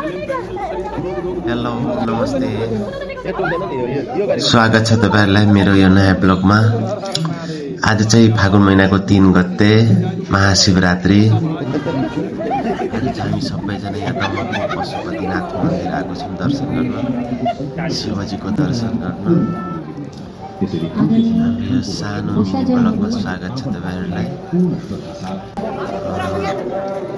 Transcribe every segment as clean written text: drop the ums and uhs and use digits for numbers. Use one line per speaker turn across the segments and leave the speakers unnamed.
Hello नमस्ते स्वागत छ तपाईहरुलाई मेरो यो नयाँ ब्लगमा। आज चाहिँ फागुन महिनाको 3 गते महाशिवरात्रि। आज हामी सबैजना यहाँ दमकको पशुपतिनाथ मन्दिर आएको छौं दर्शन गर्न, शिवजीको दर्शन गर्न। यो सानो मिनी ब्लगमा स्वागत छ तपाईहरुलाई।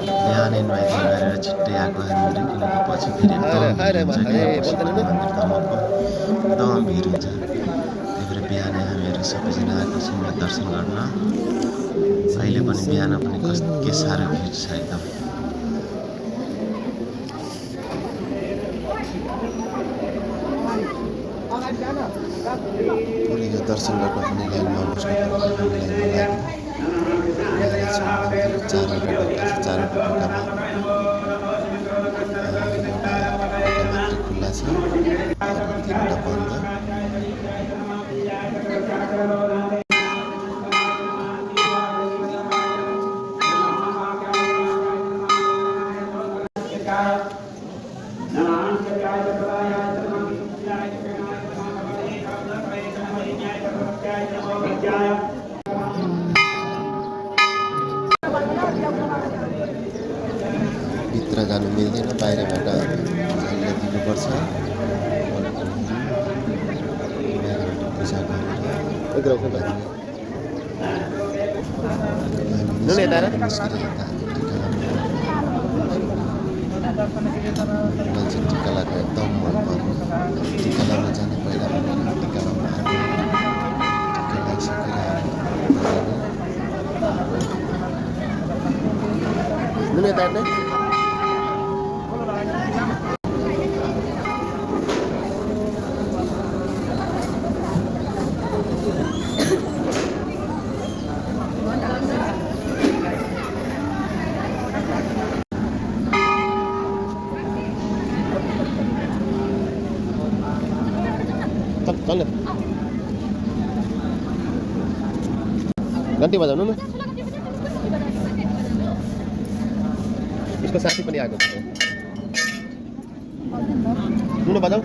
बिहानै नुहाइधुवाइ गरेर छिट्टै आएको हामीहरु, किनकि पछि फेरि एकदम भिड हुन्छ के पशुपति मन्दिर दमकको एकदम भिड हुन्छ। त्यही भएर बिहानै हामीहरु सबैजना आएको छौं दर्शन गर्न। अहिले पनि बिहान पनि के साह्रो भिड छ एकदम। यो दर्शन गर्न पनि लाइनमा बस्नु पर्छ। चारवटा ढोकामा मात्र खुल्ला छ, 3वटा बन्द। भित्र जानु मिल्दैन, बाहिरबाट झ्यालले दिनुपर्छ। पूजा गरेर टिका लगाएको एकदम मन पर्यो। टिका लगाउन जाने पहिला टिका लगाउन आएको, टिका लगाइसकेर घन्टी बजाउनु न। उसको साथी पनि आएको छ। नुन बजाऊ।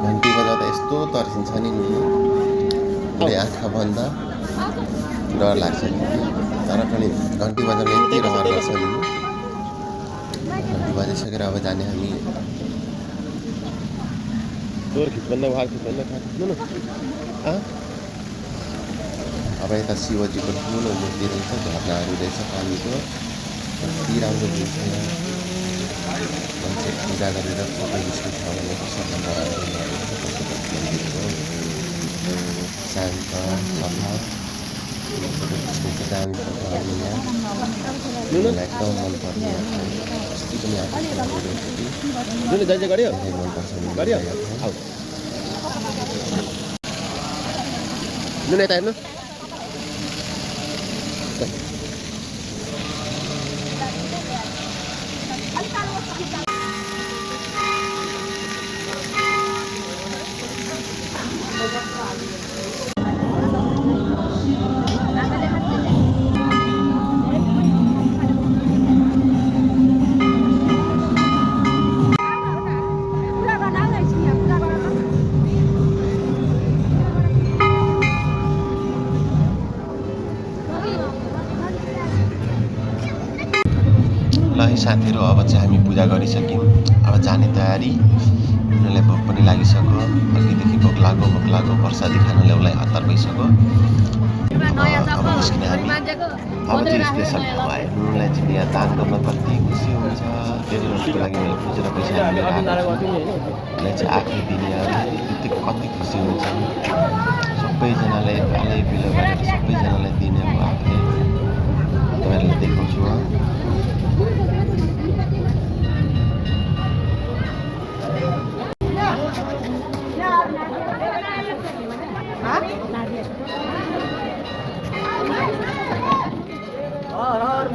घन्टी बजाउँदा यस्तो तर्सिन्छ नि नुनु, आँखा बन्द डर लाग्छ। तर पनि घन्टी बजाउन यति रहर गर्छ नि। घन्टी बजाइसकेर अब जाने हामी। अब यता शिवजीको ठुलो मूर्ति रहेछ, झर्नाहरू रहेछ पानीको। कति राम्रो देख्छ। मान्छे पूजा गरेर फोटो खिच्ने ठाउँ भनेको सबभन्दा राम्रो शान्त सफा फोटो खिच्ने चाहिँ दामी फोटो आउने यहाँ। मलाई एकदम मनपर्ने अस्ति पनि आएको मनपर्छ। ल साथीहरु, अब चाहिँ हामी पूजा गरिसक्यौं। अब जाने तयारी। उनीहरूलाई भोक पनि लागिसक्यो। अघिदेखि भोक लाग्यो प्रसादी खान ल्याउलाई हतार भइसक्यो। अब निस्किने हामी। अब चाहिँ स्पेसल ठाउँ आयो। उनीहरूलाई चाहिँ यहाँ दान गर्न कति खुसी हुन्छ। त्यसको लागि मैले खुजेर पैसा लिएर आएको छु। उनीलाई चाहिँ आफै दिने त्यतिकै कति खुसी हुन्छ। सबैजनाले आलै बिलो गरेर सबैजनालाई दिने हो आफै। तपाईँहरूलाई देखाउँछु।
हर हर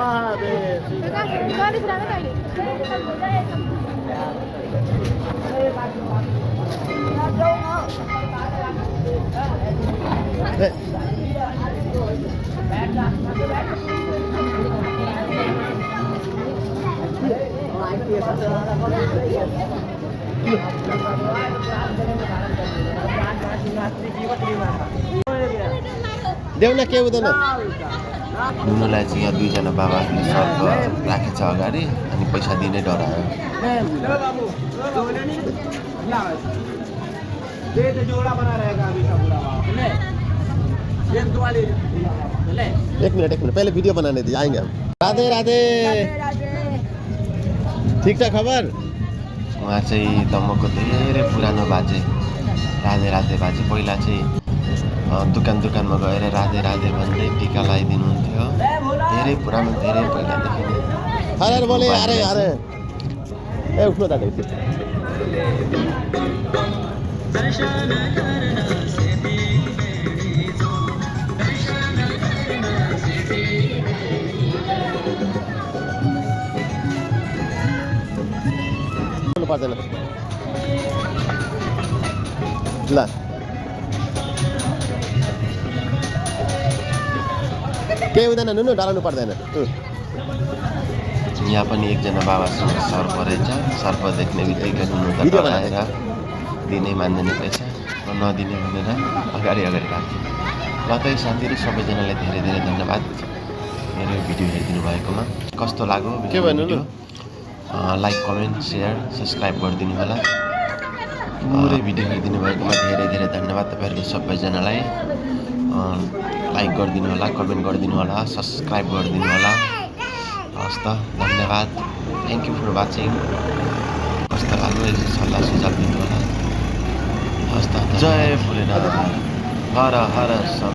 देऊ न के हुँदैन नुनुलाई चाहिँ यहाँ दुईजना बाबाहरूले सर्फ राखेछ अगाडि अनि पैसा दिने डरायो एक मिनट पहले वीडियो बनाने दीजिए आएंगे हम राधे राधे ठिक छ खबर उहाँ चाहिँ दमकको धेरै पुरानो बाजे राधे राधे बाजे पहिला चाहिँ दुकानमा गएर राधे राधे भन्दै टिका लगाइदिनुहुन्थ्यो धेरै पुरानो धेरै पहिलादेखि नै अरे बोले अरे अरे ए उठ्नु त पर्दैन ल केही हुँदैन नुनु डराउनु पर्दैन यहाँ पनि एकजना बाबासँग सर्प रहेछ सर्प देख्ने बित्तिकै नुनु त डराएर दिनै मान्दैन पैसा नदिने भनेर अगाडि राख्यो ल त साथीहरू सबैजनालाई धेरै धेरै धन्यवाद मेरो भिडियो हेरिदिनु भएकोमा कस्तो लाग्यो video like comment share subscribe गरिदिनु होला पुरै भिडियो हेरिदिनु भएकोमा धेरै धेरै धन्यवाद तपाईँहरूको सबैजनालाई लाइक गरिदिनु होला कमेन्ट गरिदिनु होला सब्सक्राइब गरिदिनु होला हस् त धन्यवाद थ्याङ्क यू फर वाचिङ कस्तो लाग्यो यसो सल्लाह सुझाव दिनु होला हस् त जय भोलेनाथ हर हर